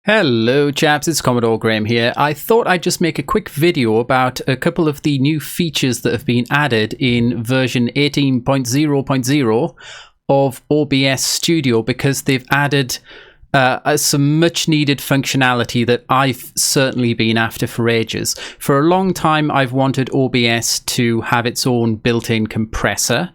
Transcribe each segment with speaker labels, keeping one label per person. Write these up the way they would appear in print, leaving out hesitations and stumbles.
Speaker 1: Hello chaps, it's Commodore Graham here. I thought I'd just make a quick video about a couple of the new features that have been added in version 18.0.0 of OBS Studio, because they've added some much needed functionality that I've certainly been after for ages. For a long time I've wanted OBS to have its own built-in compressor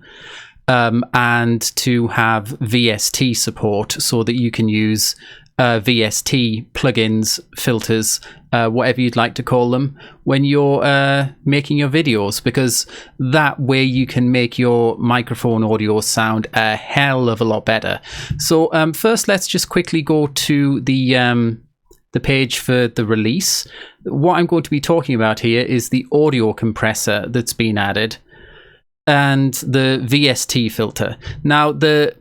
Speaker 1: and to have VST support so that you can use VST plugins, filters, whatever you'd like to call them, when you're making your videos, because that way you can make your microphone audio sound a hell of a lot better. So first, let's just quickly go to the page for the release. What I'm going to be talking about here is the audio compressor that's been added and the VST filter. Now, the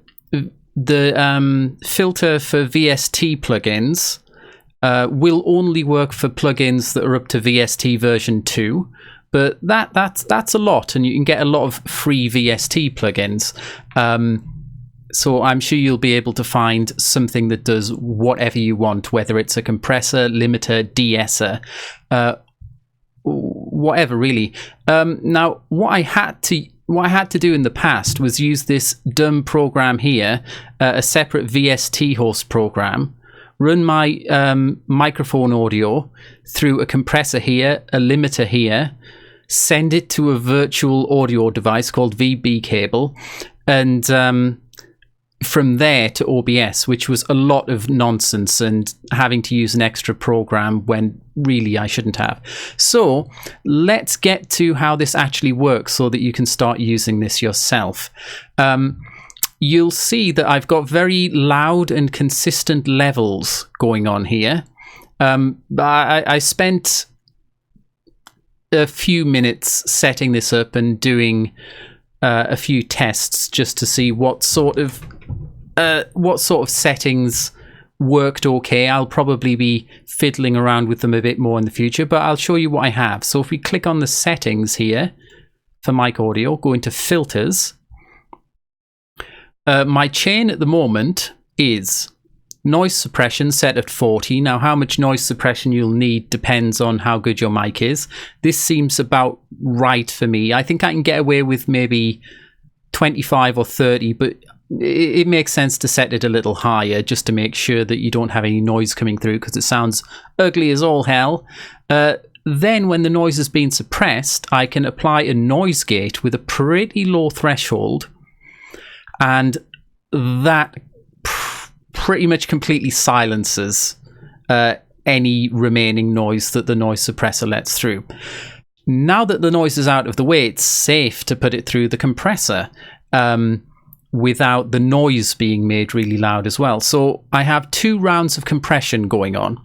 Speaker 1: filter for VST plugins will only work for plugins that are up to VST version 2, but that's a lot, and you can get a lot of free VST plugins. So I'm sure you'll be able to find something that does whatever you want, whether it's a compressor, limiter, de-esser, whatever really. Now, what I had to do in the past was use this dumb program here, a separate VST host program, run my microphone audio through a compressor here, a limiter here, send it to a virtual audio device called VB cable, and from there to OBS, which was a lot of nonsense and having to use an extra program when really I shouldn't have. So let's get to how this actually works so that you can start using this yourself. You'll see that I've got very loud and consistent levels going on here. I spent a few minutes setting this up and doing a few tests just to see what sort of settings worked okay. I'll probably be fiddling around with them a bit more in the future, but I'll show you what I have. So if we click on the settings here for mic audio, go into filters. My chain at the moment is noise suppression set at 40. Now, how much noise suppression you'll need depends on how good your mic is. This seems about right for me. I think I can get away with maybe 25 or 30, but it makes sense to set it a little higher just to make sure that you don't have any noise coming through, because it sounds ugly as all hell. Then when the noise has been suppressed, I can apply a noise gate with a pretty low threshold, and that pretty much completely silences any remaining noise that the noise suppressor lets through. Now that the noise is out of the way, it's safe to put it through the compressor without the noise being made really loud as well. So I have 2 rounds of compression going on.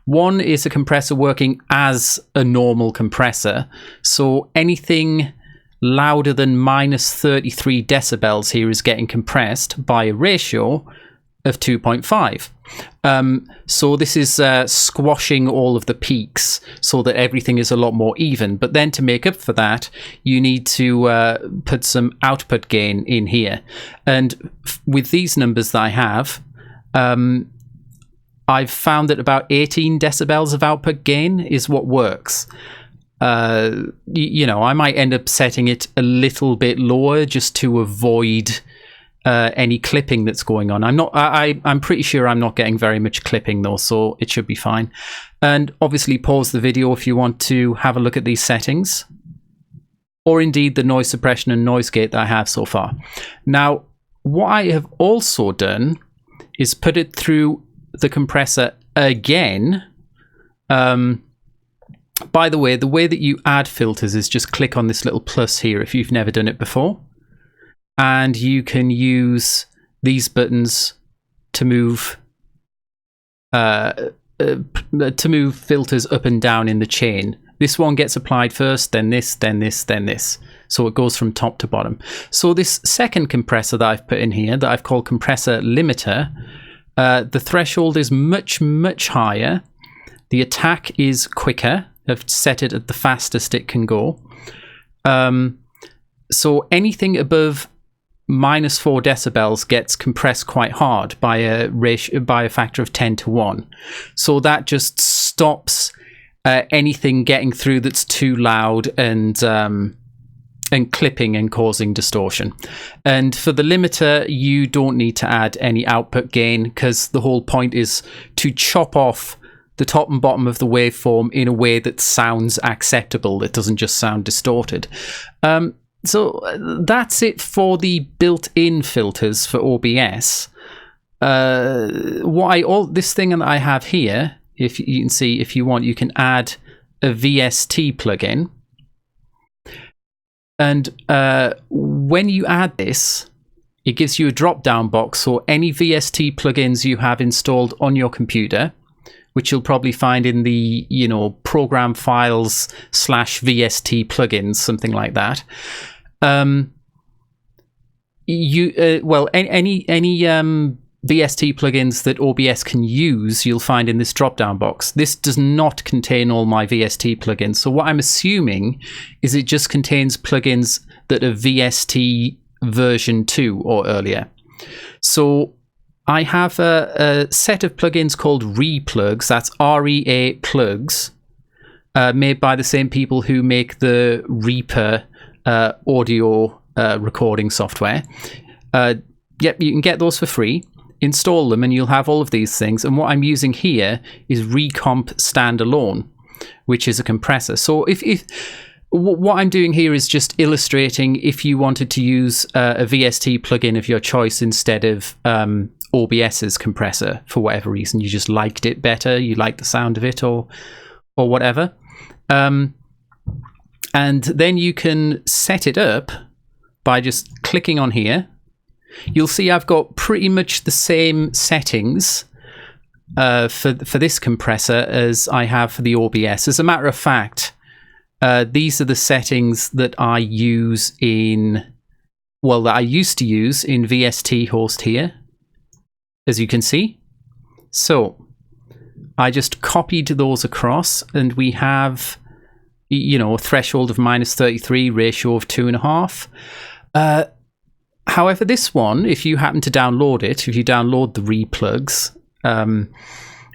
Speaker 1: One is a compressor working as a normal compressor, so anything louder than minus 33 decibels here is getting compressed by a ratio of 2.5. So this is squashing all of the peaks so that everything is a lot more even. But then to make up for that, you need to put some output gain in here. And with these numbers that I have, I've found that about 18 decibels of output gain is what works. You know, I might end up setting it a little bit lower just to avoid any clipping that's going on. I'm pretty sure I'm not getting very much clipping though, so it should be fine. And obviously pause the video if you want to have a look at these settings, or indeed the noise suppression and noise gate that I have so far. Now, what I have also done is put it through the compressor again. By the way that you add filters is just click on this little plus here if you've never done it before. And you can use these buttons to move filters up and down in the chain. This one gets applied first, then this, then this, then this. So it goes from top to bottom. So this second compressor that I've put in here, that I've called compressor limiter, the threshold is much, much higher. The attack is quicker. I've set it at the fastest it can go. So anything above -4 decibels gets compressed quite hard by a factor of 10 to 1. So that just stops anything getting through that's too loud and clipping and causing distortion. And for the limiter, you don't need to add any output gain, because the whole point is to chop off the top and bottom of the waveform in a way that sounds acceptable, that doesn't just sound distorted. So that's it for the built-in filters for OBS. This thing that I have here, if you can see, if you want, you can add a VST plugin. And when you add this, it gives you a drop-down box. So any VST plugins you have installed on your computer, which you'll probably find in the, program files /VST plugins, something like that. Any VST plugins that OBS can use, you'll find in this drop-down box. This does not contain all my VST plugins. So what I'm assuming is it just contains plugins that are VST version 2 or earlier. So I have a set of plugins called ReaPlugs. That's REA plugs, made by the same people who make the Reaper audio recording software. Yep, you can get those for free. Install them and you'll have all of these things. And what I'm using here is Recomp Standalone, which is a compressor. So if what I'm doing here is just illustrating if you wanted to use a VST plugin of your choice instead of OBS's compressor for whatever reason. You just liked it better, you liked the sound of it, or whatever. And then you can set it up by just clicking on here. You'll see I've got pretty much the same settings for this compressor as I have for the OBS. As a matter of fact, these are the settings that I use that I used to use in VST host here, as you can see. So I just copied those across, and we have, a threshold of -33, ratio of 2.5. However, this one, if you happen to download it, if you download the ReaPlugs,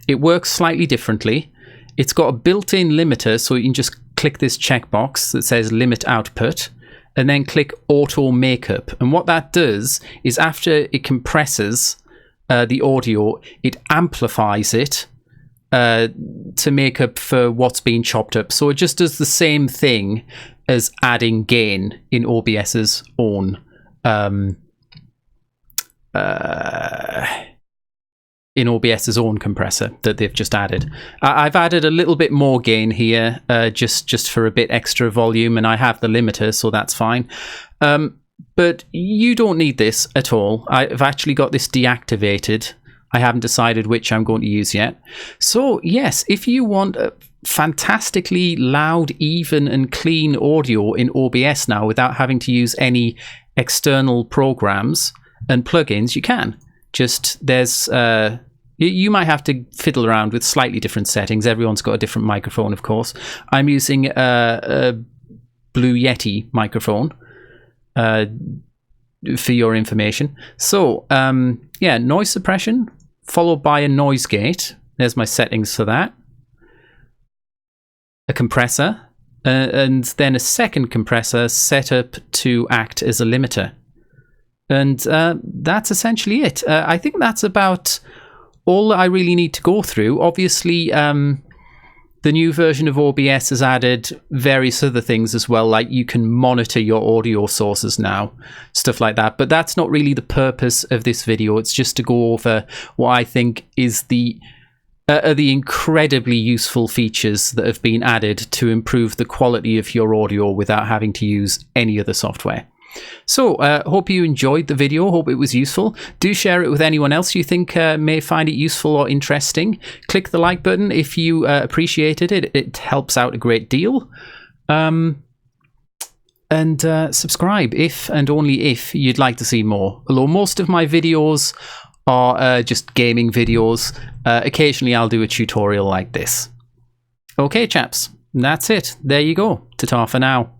Speaker 1: it works slightly differently. It's got a built-in limiter, so you can just click this checkbox that says Limit Output, and then click Auto Makeup. And what that does is after it compresses the audio, it amplifies it to make up for what's being chopped up. So it just does the same thing as adding gain in OBS's own compressor that they've just added. I've added a little bit more gain here, just for a bit extra volume, and I have the limiter, so that's fine. But you don't need this at all. I've actually got this deactivated. I haven't decided which I'm going to use yet. So yes, if you want a fantastically loud, even and clean audio in OBS now without having to use any external programs and plugins, you can. You might have to fiddle around with slightly different settings. Everyone's got a different microphone, of course. I'm using a Blue Yeti microphone for your information. So noise suppression followed by a noise gate. There's my settings for that. A compressor, and then a second compressor set up to act as a limiter. And that's essentially it. I think that's about all that I really need to go through. Obviously, the new version of OBS has added various other things as well, like you can monitor your audio sources now, stuff like that. But that's not really the purpose of this video. It's just to go over what I think is the incredibly useful features that have been added to improve the quality of your audio without having to use any other software. So, hope you enjoyed the video, hope it was useful. Do share it with anyone else you think may find it useful or interesting. Click the like button if you appreciated it. It helps out a great deal. And subscribe if and only if you'd like to see more. Although most of my videos are just gaming videos. Occasionally I'll do a tutorial like this. Okay, chaps, that's it. There you go. Ta-ta for now.